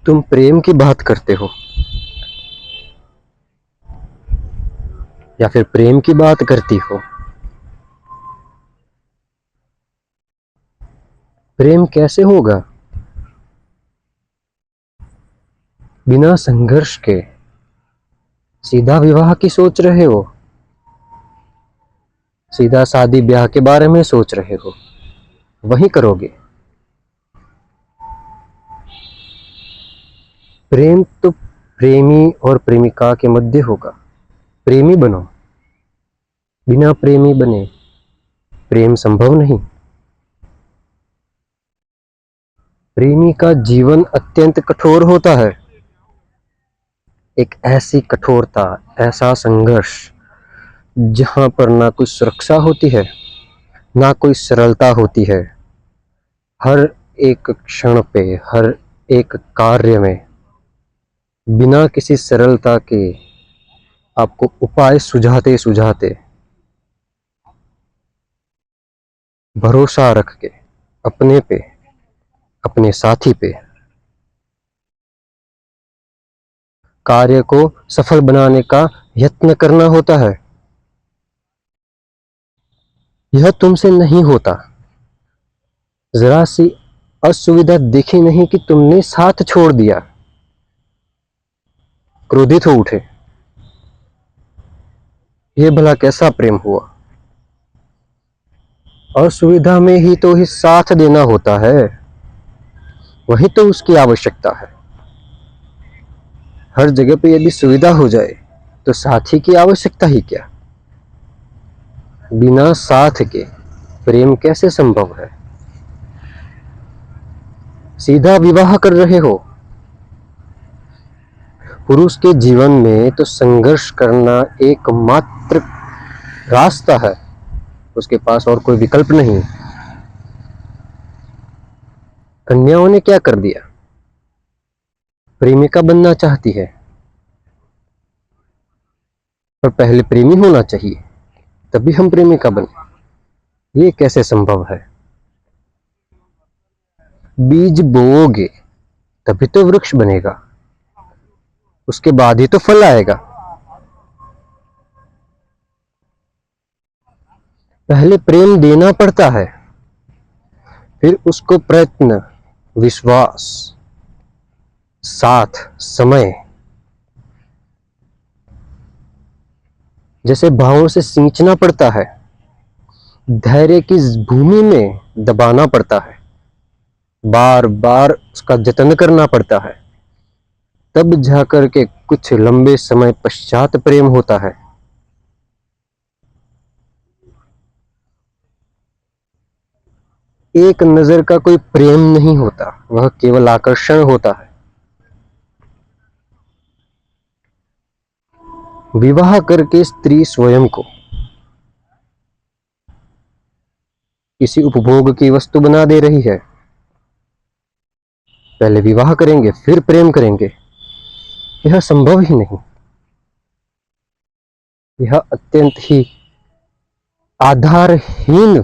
तुम प्रेम की बात करते हो या फिर प्रेम की बात करती हो? प्रेम कैसे होगा बिना संघर्ष के? सीधा विवाह की सोच रहे हो? सीधा शादी ब्याह के बारे में सोच रहे हो? वही करोगे? प्रेम तो प्रेमी और प्रेमिका के मध्य होगा। प्रेमी बनो। बिना प्रेमी बने प्रेम संभव नहीं। प्रेमी का जीवन अत्यंत कठोर होता है। एक ऐसी कठोरता, ऐसा संघर्ष जहां पर ना कोई सुरक्षा होती है, ना कोई सरलता होती है। हर एक क्षण पे, हर एक कार्य में बिना किसी सरलता के आपको उपाय सुझाते सुझाते, भरोसा रख के अपने पे, अपने साथी पे कार्य को सफल बनाने का यत्न करना होता है। यह तुमसे नहीं होता। जरा सी असुविधा दिखी नहीं कि तुमने साथ छोड़ दिया, क्रोधित हो उठे। ये भला कैसा प्रेम हुआ? असुविधा में ही तो ही साथ देना होता है, वही तो उसकी आवश्यकता है। हर जगह पे यदि सुविधा हो जाए तो साथी की आवश्यकता ही क्या? बिना साथ के प्रेम कैसे संभव है? सीधा विवाह कर रहे हो। पुरुष के जीवन में तो संघर्ष करना एकमात्र रास्ता है, उसके पास और कोई विकल्प नहीं। कन्याओं ने क्या कर दिया? प्रेमिका बनना चाहती है, पर पहले प्रेमी होना चाहिए, तभी हम प्रेमिका बने। ये कैसे संभव है? बीज बोओगे तभी तो वृक्ष बनेगा, उसके बाद ही तो फल आएगा। पहले प्रेम देना पड़ता है, फिर उसको प्रयत्न, विश्वास, साथ, समय जैसे भावों से सींचना पड़ता है। धैर्य की भूमि में दबाना पड़ता है, बार बार उसका जतन करना पड़ता है, तब जाकर के कुछ लंबे समय पश्चात प्रेम होता है। एक नजर का कोई प्रेम नहीं होता, वह केवल आकर्षण होता है। विवाह करके स्त्री स्वयं को किसी उपभोग की वस्तु बना दे रही है। पहले विवाह करेंगे फिर प्रेम करेंगे, यह संभव ही नहीं। यह अत्यंत ही आधारहीन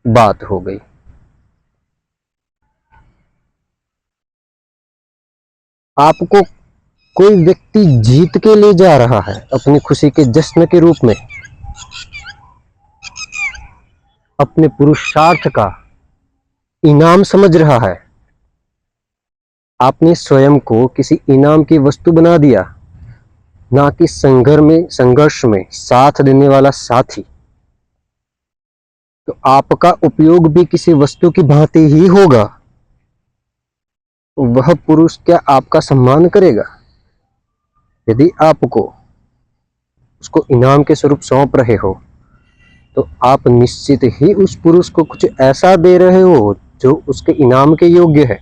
बात हो गई। आपको कोई व्यक्ति जीत के ले जा रहा है अपनी खुशी के जश्न के रूप में, अपने पुरुषार्थ का इनाम समझ रहा है। आपने स्वयं को किसी इनाम की वस्तु बना दिया, ना कि संघर्ष में साथ देने वाला साथी। तो आपका उपयोग भी किसी वस्तु की भांति ही होगा। वह पुरुष क्या आपका सम्मान करेगा? यदि आपको उसको इनाम के स्वरूप सौंप रहे हो, तो आप निश्चित ही उस पुरुष को कुछ ऐसा दे रहे हो जो उसके इनाम के योग्य है।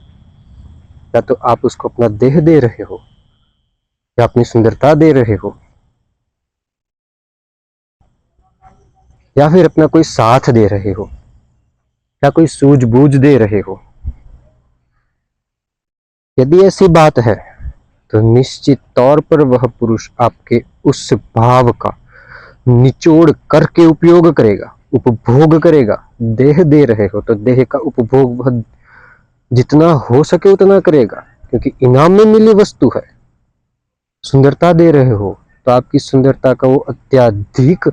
या तो आप उसको अपना देह दे रहे हो, या अपनी सुंदरता दे रहे हो, या फिर अपना कोई साथ दे रहे हो, या कोई सूझबूझ दे रहे हो। यदि ऐसी बात है तो निश्चित तौर पर वह पुरुष आपके उस भाव का निचोड़ करके उपयोग करेगा, उपभोग करेगा। देह दे रहे हो तो देह का उपभोग वह जितना हो सके उतना करेगा, क्योंकि इनाम में मिली वस्तु है। सुंदरता दे रहे हो तो आपकी सुंदरता का वो अत्यधिक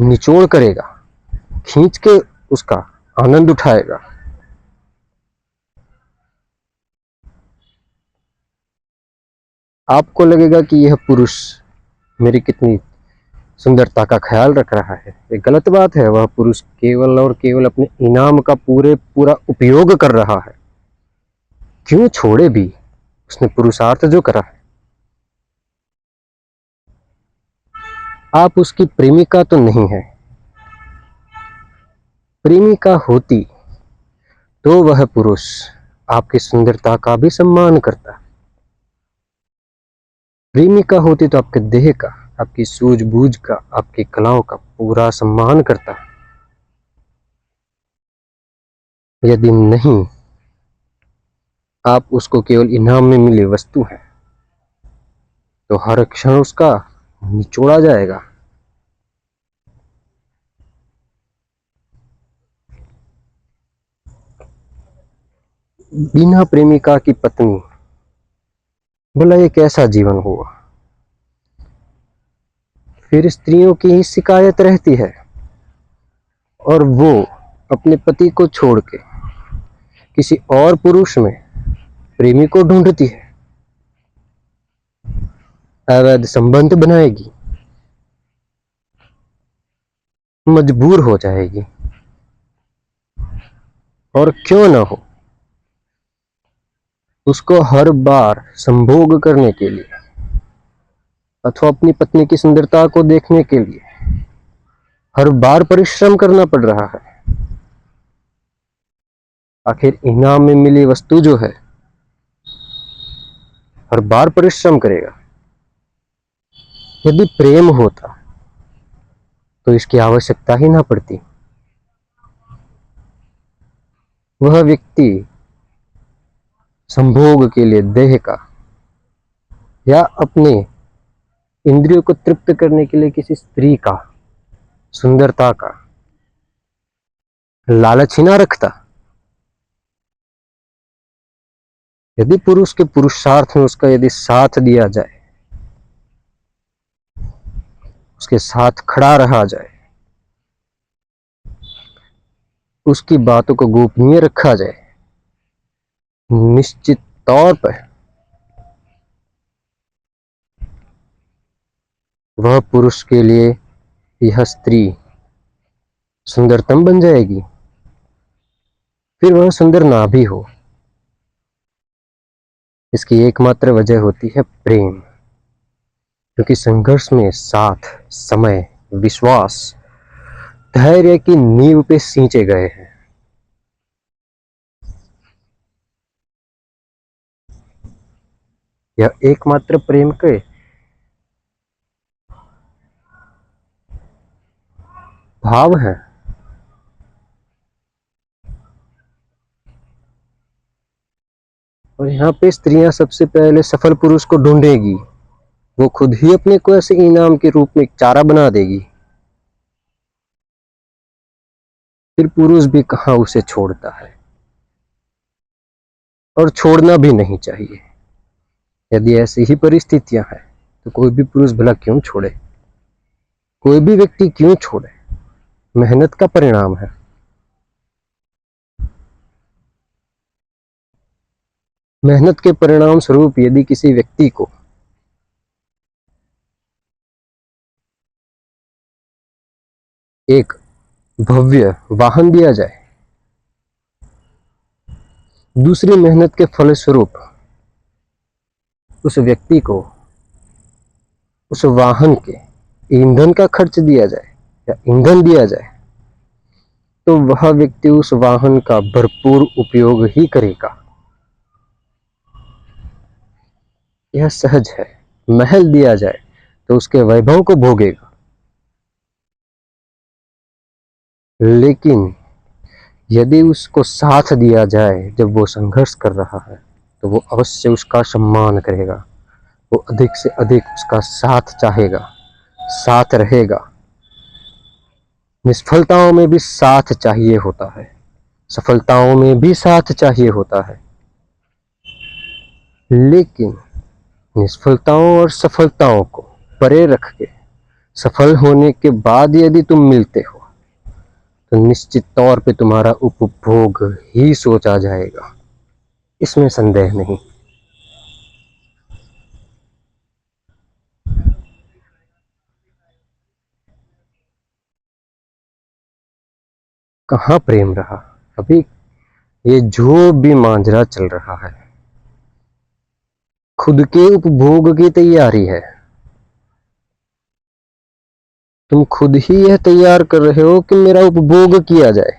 निचोड़ करेगा, खींच के उसका आनंद उठाएगा। आपको लगेगा कि यह पुरुष मेरी कितनी सुंदरता का ख्याल रख रहा है। ये गलत बात है। वह पुरुष केवल और केवल अपने इनाम का पूरा उपयोग कर रहा है। क्यों छोड़े भी, उसने पुरुषार्थ जो करा है। आप उसकी प्रेमिका तो नहीं है। प्रेमिका होती तो वह पुरुष आपकी सुंदरता का भी सम्मान करता। प्रेमिका होती तो आपके देह का, आपकी सूझबूझ का, आपकी कलाओं का पूरा सम्मान करता। यदि नहीं, आप उसको केवल इनाम में मिली वस्तु है तो हर क्षण उसका निचोड़ा जाएगा। बिना प्रेमिका की पत्नी, भला ये कैसा जीवन हुआ। फिर स्त्रियों की ही शिकायत रहती है और वो अपने पति को छोड़ के किसी और पुरुष में प्रेमी को ढूंढती है, अवैध संबंध बनाएगी, मजबूर हो जाएगी। और क्यों ना हो, उसको हर बार संभोग करने के लिए अथवा अपनी पत्नी की सुंदरता को देखने के लिए हर बार परिश्रम करना पड़ रहा है। आखिर इनाम में मिली वस्तु जो है, हर बार परिश्रम करेगा। यदि प्रेम होता तो इसकी आवश्यकता ही ना पड़ती। वह व्यक्ति संभोग के लिए देह का या अपने इंद्रियों को तृप्त करने के लिए किसी स्त्री का सुंदरता का लालच ही ना रखता। यदि पुरुष के पुरुषार्थ में उसका यदि साथ दिया जाए, उसके साथ खड़ा रहा जाए, उसकी बातों को गोपनीय रखा जाए, निश्चित तौर पर वह पुरुष के लिए यह स्त्री सुंदरतम बन जाएगी। फिर वह सुंदर ना भी हो, इसकी एकमात्र वजह होती है प्रेम। क्योंकि संघर्ष में साथ, समय, विश्वास, धैर्य की नींव पे सींचे गए हैं। यह एकमात्र प्रेम के भाव है। और यहाँ पे स्त्रियां सबसे पहले सफल पुरुष को ढूंढेगी। वो खुद ही अपने को ऐसे इनाम के रूप में एक चारा बना देगी। फिर पुरुष भी कहाँ उसे छोड़ता है, और छोड़ना भी नहीं चाहिए। यदि ऐसी ही परिस्थितियां हैं तो कोई भी पुरुष भला क्यों छोड़े, कोई भी व्यक्ति क्यों छोड़े। मेहनत का परिणाम है। मेहनत के परिणाम स्वरूप यदि किसी व्यक्ति को एक भव्य वाहन दिया जाए, दूसरी मेहनत के फलस्वरूप उस व्यक्ति को उस वाहन के ईंधन का खर्च दिया जाए या ईंधन दिया जाए, तो वह व्यक्ति उस वाहन का भरपूर उपयोग ही करेगा। यह सहज है। महल दिया जाए तो उसके वैभव को भोगेगा, लेकिन यदि उसको साथ दिया जाए जब वो संघर्ष कर रहा है तो वो अवश्य उसका सम्मान करेगा। वो अधिक से अधिक उसका साथ चाहेगा, साथ रहेगा। निष्फलताओं में भी साथ चाहिए होता है, सफलताओं में भी साथ चाहिए होता है। लेकिन निष्फलताओं और सफलताओं को परे रख के सफल होने के बाद यदि तुम मिलते हो तो निश्चित तौर पे तुम्हारा उपभोग ही सोचा जाएगा, इसमें संदेह नहीं। कहाँ प्रेम रहा अभी, ये जो भी मांझरा चल रहा है खुद के उपभोग की तैयारी है। तुम खुद ही यह तैयार कर रहे हो कि मेरा उपभोग किया जाए,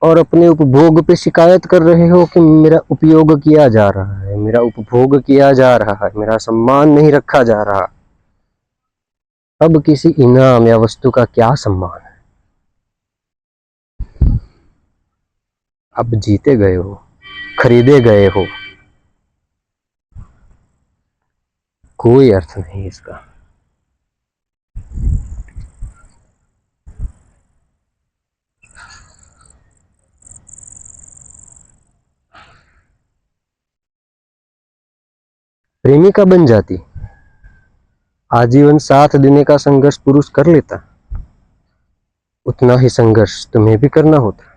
और अपने उपभोग पे शिकायत कर रहे हो कि मेरा उपयोग किया जा रहा है, मेरा उपभोग किया जा रहा है, मेरा सम्मान नहीं रखा जा रहा। अब किसी इनाम या वस्तु का क्या सम्मान है? अब जीते गए हो, खरीदे गए हो, कोई अर्थ नहीं इसका। प्रेमिका बन जाती, आजीवन साथ देने का संघर्ष पुरुष कर लेता, उतना ही संघर्ष तुम्हें भी करना होता।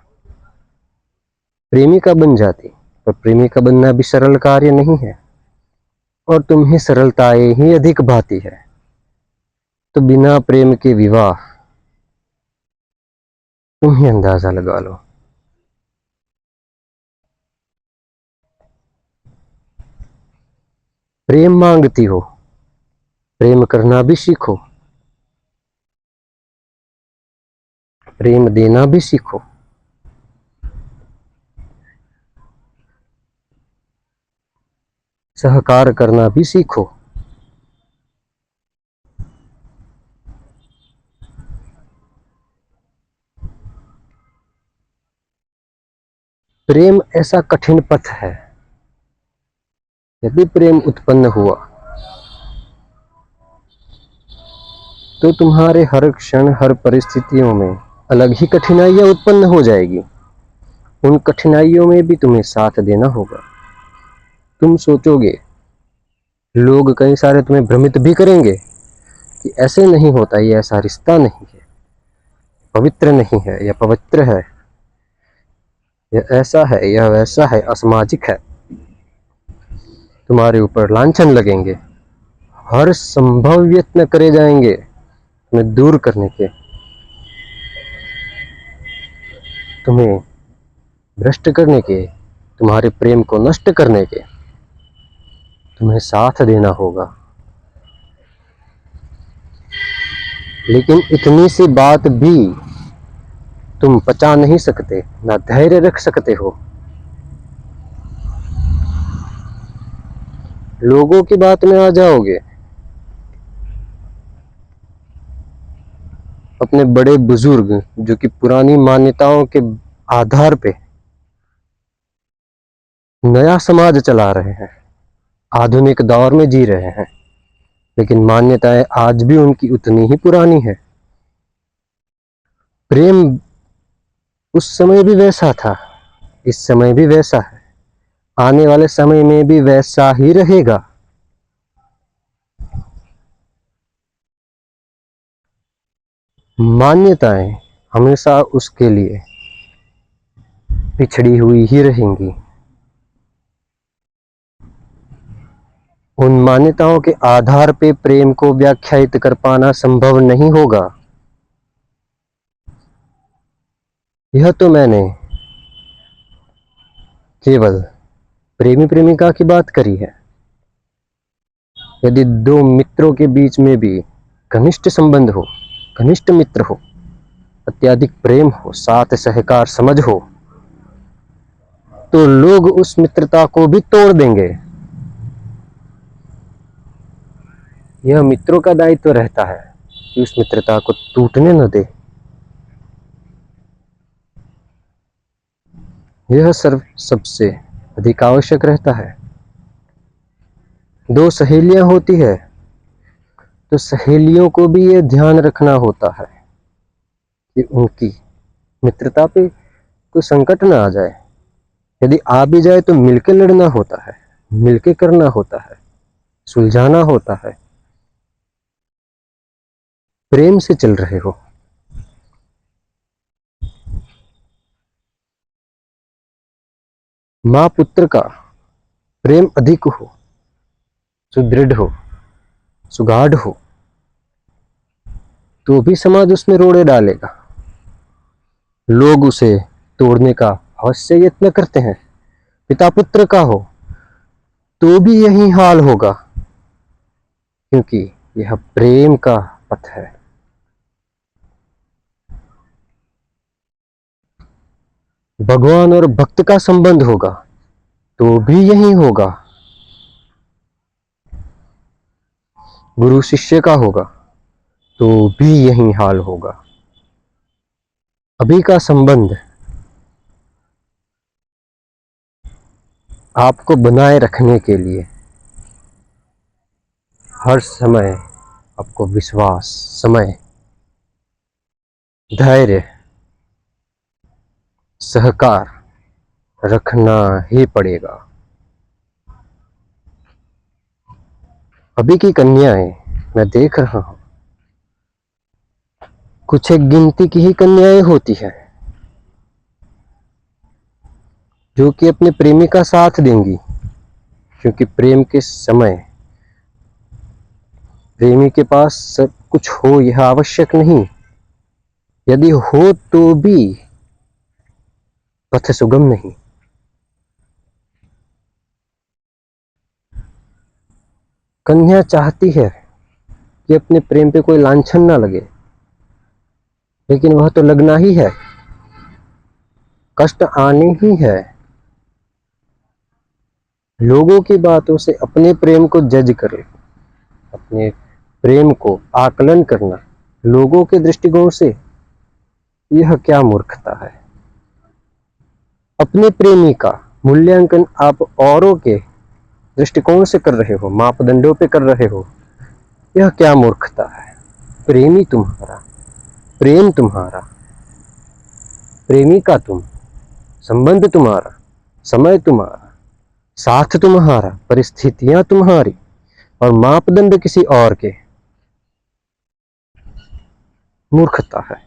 प्रेमिका बन जाती, पर प्रेमिका बनना भी सरल कार्य नहीं है, और तुम्हें सरलताएं ही अधिक भाती है। तो बिना प्रेम के विवाह, तुम ही अंदाजा लगा लो। प्रेम मांगती हो, प्रेम करना भी सीखो, प्रेम देना भी सीखो। सहकार करना भी सीखो। प्रेम ऐसा कठिन पथ है, यदि प्रेम उत्पन्न हुआ तो तुम्हारे हर क्षण हर परिस्थितियों में अलग ही कठिनाइयां उत्पन्न हो जाएगी। उन कठिनाइयों में भी तुम्हें साथ देना होगा। तुम सोचोगे, लोग कई सारे तुम्हें भ्रमित भी करेंगे कि ऐसे नहीं होता, ये ऐसा रिश्ता नहीं है, पवित्र नहीं है, यह पवित्र है, यह ऐसा है, यह वैसा है, असामाजिक है। तुम्हारे ऊपर लांछन लगेंगे, हर संभव यत्न करे जाएंगे तुम्हें दूर करने के, तुम्हें भ्रष्ट करने के, तुम्हारे प्रेम को नष्ट करने के। तुम्हें साथ देना होगा, लेकिन इतनी सी बात भी तुम पचा नहीं सकते, ना धैर्य रख सकते हो। लोगों की बात में आ जाओगे, अपने बड़े बुजुर्ग जो कि पुरानी मान्यताओं के आधार पे नया समाज चला रहे हैं, आधुनिक दौर में जी रहे हैं, लेकिन मान्यताएं आज भी उनकी उतनी ही पुरानी है। प्रेम उस समय भी वैसा था, इस समय भी वैसा है, आने वाले समय में भी वैसा ही रहेगा। मान्यताएं हमेशा उसके लिए पिछड़ी हुई ही रहेंगी। उन मान्यताओं के आधार पे प्रेम को व्याख्यायित कर पाना संभव नहीं होगा। यह तो मैंने केवल प्रेमी प्रेमिका की बात करी है। यदि दो मित्रों के बीच में भी घनिष्ठ संबंध हो, घनिष्ठ मित्र हो, अत्यधिक प्रेम हो, साथ सहकार समझ हो, तो लोग उस मित्रता को भी तोड़ देंगे। यह मित्रों का दायित्व रहता है कि उस मित्रता को टूटने न दे। यह सबसे अधिक आवश्यक रहता है। दो सहेलियां होती है तो सहेलियों को भी यह ध्यान रखना होता है कि उनकी मित्रता पे कोई संकट ना आ जाए, यदि आ भी जाए तो मिलके लड़ना होता है, मिलके करना होता है, सुलझाना होता है। प्रेम से चल रहे हो, माँ पुत्र का प्रेम अधिक हो, सुदृढ़ हो, सुगाढ़ हो, तो भी समाज उसमें रोड़े डालेगा, लोग उसे तोड़ने का अवश्य यत्न करते हैं। पिता पुत्र का हो तो भी यही हाल होगा, क्योंकि यह प्रेम का पथ है। भगवान और भक्त का संबंध होगा तो भी यही होगा, गुरु शिष्य का होगा तो भी यही हाल होगा। अभी का संबंध आपको बनाए रखने के लिए हर समय आपको विश्वास, समय, धैर्य, सहकार रखना ही पड़ेगा। अभी की कन्याएं मैं देख रहा हूं, कुछ एक गिनती की ही कन्याएं होती है जो कि अपने प्रेमी का साथ देंगी, क्योंकि प्रेम के समय प्रेमी के पास सब कुछ हो यह आवश्यक नहीं, यदि हो तो भी पथ सुगम नहीं। कन्या चाहती है कि अपने प्रेम पे कोई लांछन ना लगे, लेकिन वह तो लगना ही है, कष्ट आने ही है। लोगों की बातों से अपने प्रेम को जज कर, अपने प्रेम को आकलन करना लोगों के दृष्टिकोण से, यह क्या मूर्खता है। अपने प्रेमी का मूल्यांकन आप औरों के दृष्टिकोण से कर रहे हो, मापदंडों पे कर रहे हो, यह क्या मूर्खता है। प्रेमी तुम्हारा, प्रेम तुम्हारा, प्रेमी का तुम, संबंध तुम्हारा, समय तुम्हारा, साथ तुम्हारा, परिस्थितियां तुम्हारी और मापदंड किसी और के, मूर्खता है।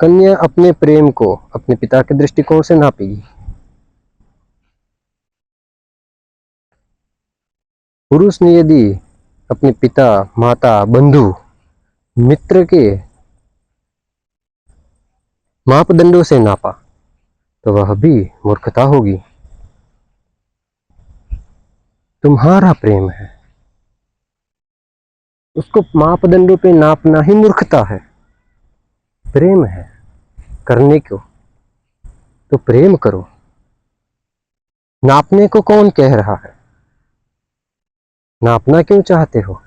कन्या अपने प्रेम को अपने पिता के दृष्टिकोण से नापेगी, पुरुष ने यदि अपने पिता, माता, बंधु, मित्र के मापदंडों से नापा तो वह भी मूर्खता होगी। तुम्हारा प्रेम है, उसको मापदंडों पे नापना ही मूर्खता है। प्रेम है करने को तो प्रेम करो, नापने को कौन कह रहा है। नापना क्यों चाहते हो।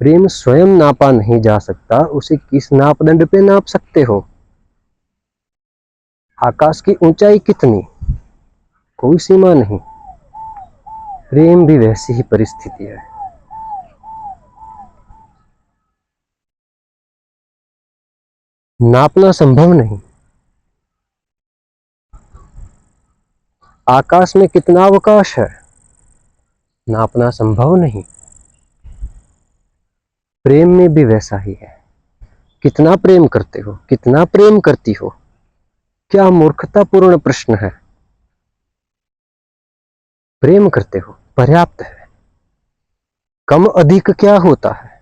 प्रेम स्वयं नापा नहीं जा सकता, उसे किस मापदंड पे नाप सकते हो। आकाश की ऊंचाई कितनी, कोई सीमा नहीं। प्रेम भी वैसी ही परिस्थिति है। नापना संभव नहीं। आकाश में कितना अवकाश है, नापना संभव नहीं। प्रेम में भी वैसा ही है। कितना प्रेम करते हो, कितना प्रेम करती हो, क्या मूर्खतापूर्ण प्रश्न है। प्रेम करते हो पर्याप्त है, कम अधिक क्या होता है।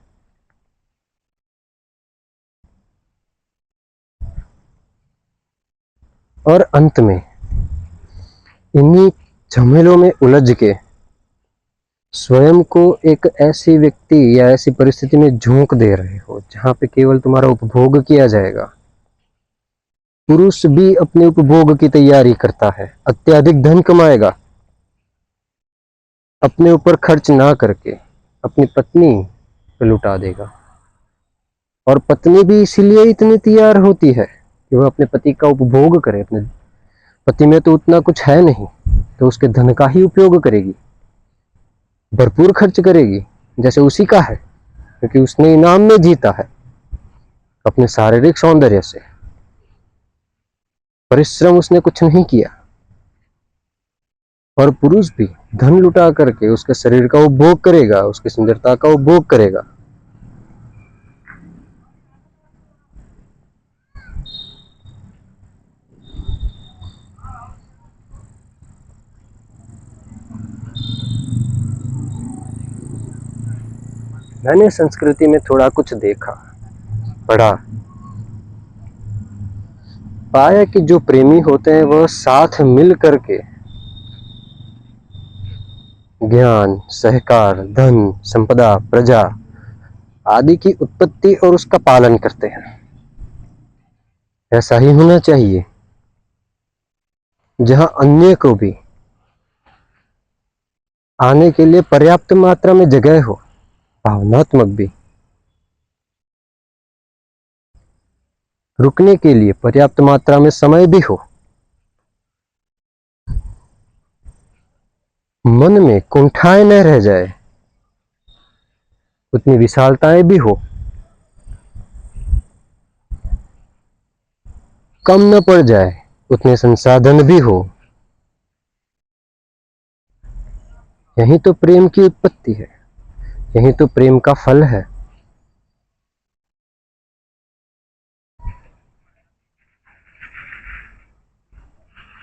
और अंत में इन्हीं झमेलों में उलझ के स्वयं को एक ऐसी व्यक्ति या ऐसी परिस्थिति में झोंक दे रहे हो जहां पे केवल तुम्हारा उपभोग किया जाएगा। पुरुष भी अपने उपभोग की तैयारी करता है, अत्यधिक धन कमाएगा, अपने ऊपर खर्च ना करके अपनी पत्नी पे लुटा देगा। और पत्नी भी इसीलिए इतनी तैयार होती है कि वह अपने पति का उपभोग करे। अपने पति में तो उतना कुछ है नहीं, तो उसके धन का ही उपयोग करेगी। भरपूर खर्च करेगी जैसे उसी का है, क्योंकि उसने इनाम में जीता है अपने शारीरिक सौंदर्य से। परिश्रम उसने कुछ नहीं किया। और पुरुष भी धन लुटा करके उसके शरीर का उपभोग करेगा, उसकी सुंदरता का उपभोग करेगा। मैंने संस्कृति में थोड़ा कुछ देखा, पढ़ा, पाया कि जो प्रेमी होते हैं वह साथ मिल करके ज्ञान, सहकार, धन, संपदा, प्रजा आदि की उत्पत्ति और उसका पालन करते हैं। ऐसा ही होना चाहिए, जहां अन्य को भी आने के लिए पर्याप्त मात्रा में जगह हो, भावनात्मक भी, रुकने के लिए पर्याप्त मात्रा में समय भी हो, मन में कुंठाएं न रह जाए, उतनी विशालताएं भी हो, कम न पड़ जाए, उतने संसाधन भी हो। यही तो प्रेम की उत्पत्ति है, यही तो प्रेम का फल है।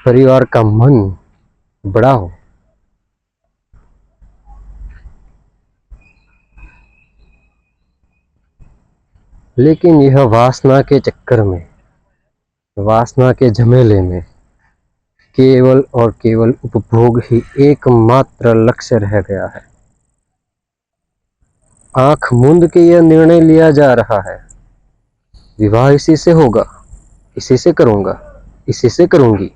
परिवार का मन बड़ा हो, लेकिन यह वासना के चक्कर में, वासना के झमेले में केवल और केवल उपभोग ही एकमात्र लक्ष्य रह गया है। आंख मूंद के यह निर्णय लिया जा रहा है, विवाह इसी से होगा, इसी से करूंगा, इसी से करूंगी,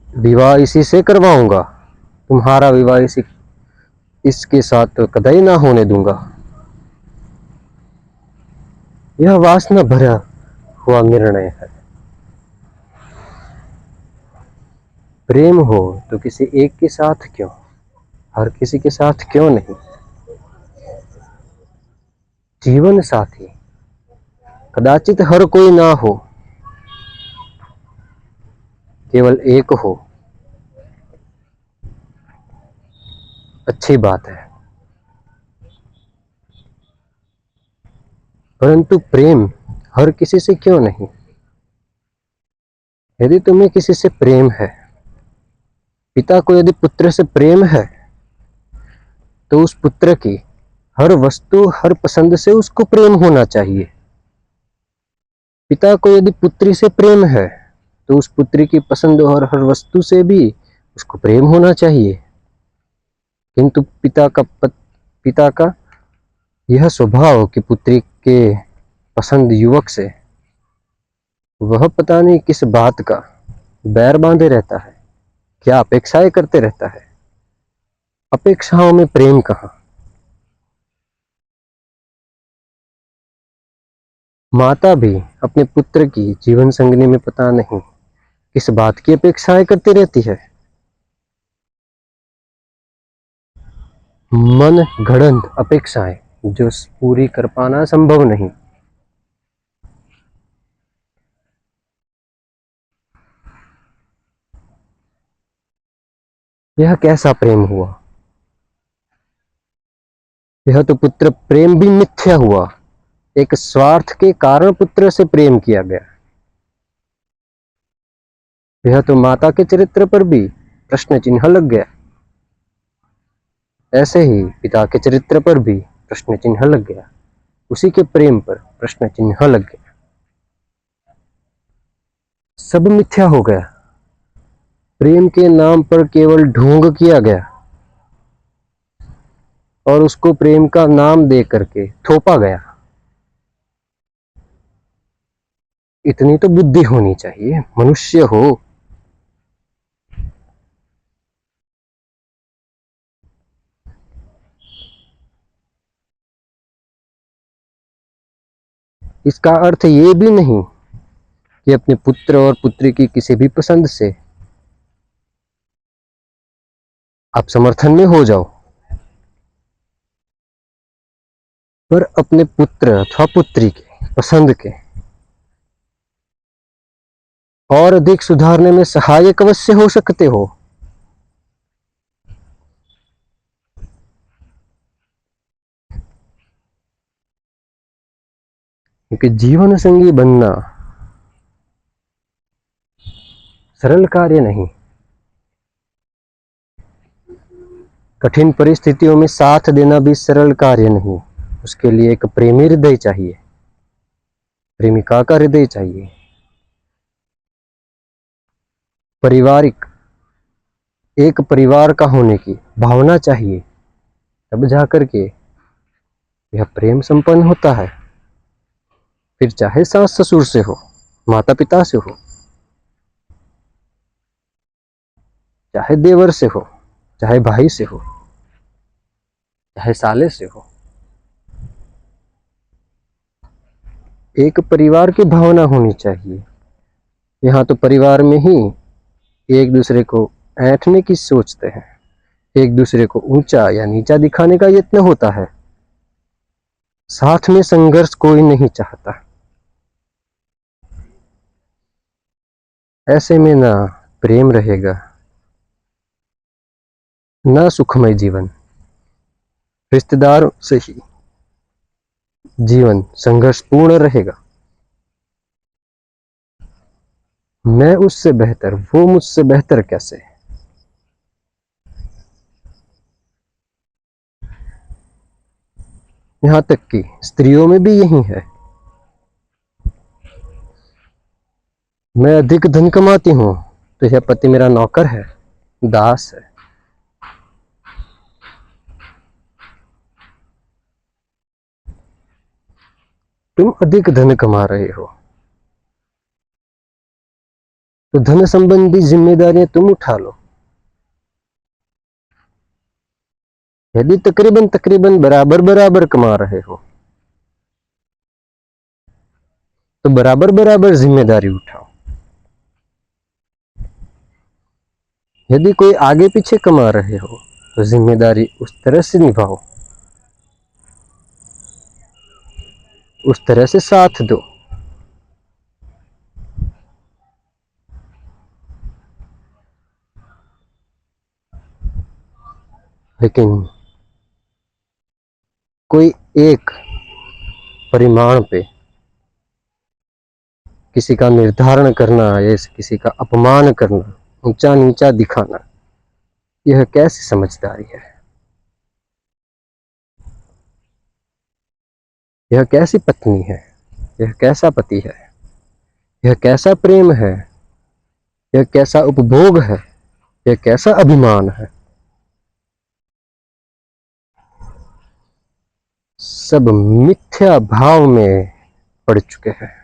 विवाह इसी से करवाऊंगा, तुम्हारा विवाह इसके साथ तो कतई ना होने दूंगा। यह वासना भरा हुआ निर्णय है। प्रेम हो तो किसी एक के साथ क्यों, हर किसी के साथ क्यों नहीं। जीवन साथी कदाचित हर कोई ना हो, केवल एक हो, अच्छी बात है। परंतु प्रेम हर किसी से क्यों नहीं। यदि तुम्हें किसी से प्रेम है, पिता को यदि पुत्र से प्रेम है, तो उस पुत्र की हर वस्तु, हर पसंद से उसको प्रेम होना चाहिए। पिता को यदि पुत्री से प्रेम है, तो उस पुत्री की पसंद और हर वस्तु से भी उसको प्रेम होना चाहिए। किंतु पिता का यह स्वभाव कि पुत्री के पसंद युवक से वह पता नहीं किस बात का बैर बांधे रहता है, क्या अपेक्षाएं करते रहता है। अपेक्षाओं में प्रेम कहाँ। माता भी अपने पुत्र की जीवन संगिनी में पता नहीं किस बात की अपेक्षाएं करती रहती है। मन घड़ंत अपेक्षाएं जो पूरी कर पाना संभव नहीं। यह कैसा प्रेम हुआ। यह तो पुत्र प्रेम भी मिथ्या हुआ। एक स्वार्थ के कारण पुत्र से प्रेम किया गया। यह तो माता के चरित्र पर भी प्रश्न चिन्ह लग गया। ऐसे ही पिता के चरित्र पर भी प्रश्न चिन्ह लग गया, उसी के प्रेम पर प्रश्न चिन्ह लग गया। सब मिथ्या हो गया। प्रेम के नाम पर केवल ढोंग किया गया और उसको प्रेम का नाम दे करके थोपा गया। इतनी तो बुद्धि होनी चाहिए, मनुष्य हो। इसका अर्थ ये भी नहीं कि अपने पुत्र और पुत्री की किसी भी पसंद से आप समर्थन में हो जाओ, पर अपने पुत्र अथवा पुत्री के पसंद के और अधिक सुधारने में सहायक अवश्य हो सकते हो। क्योंकि जीवन संगी बनना सरल कार्य नहीं। कठिन परिस्थितियों में साथ देना भी सरल कार्य नहीं। उसके लिए एक प्रेमी हृदय चाहिए, प्रेमिका का हृदय चाहिए, पारिवारिक एक परिवार का होने की भावना चाहिए, तब जाकर के यह प्रेम संपन्न होता है। फिर चाहे सास ससुर से हो, माता पिता से हो, चाहे देवर से हो, चाहे भाई से हो, चाहे साले से हो, एक परिवार की भावना होनी चाहिए। यहाँ तो परिवार में ही एक दूसरे को ऐंठने की सोचते हैं, एक दूसरे को ऊंचा या नीचा दिखाने का यत्न होता है। साथ में संघर्ष कोई नहीं चाहता। ऐसे में ना प्रेम रहेगा, ना सुखमय जीवन। रिश्तेदार से ही जीवन संघर्षपूर्ण रहेगा। मैं उससे बेहतर, वो मुझसे बेहतर कैसे। यहां तक कि स्त्रियों में भी यही है। मैं अधिक धन कमाती हूं तो यह पति मेरा नौकर है, दास है। तुम अधिक धन कमा रहे हो तो धन संबंधी जिम्मेदारियां तुम उठा लो। यदि तकरीबन तकरीबन बराबर बराबर कमा रहे हो तो बराबर बराबर जिम्मेदारी उठाओ। यदि कोई आगे पीछे कमा रहे हो तो जिम्मेदारी उस तरह से निभाओ, उस तरह से साथ दो। लेकिन कोई एक परिमाण पे किसी का निर्धारण करना या किसी का अपमान करना, ऊंचा नीचा दिखाना, यह कैसी समझदारी है। यह कैसी पत्नी है, यह कैसा पति है, यह कैसा प्रेम है, यह कैसा उपभोग है, यह कैसा अभिमान है। सब मिथ्या भाव में पड़ चुके हैं।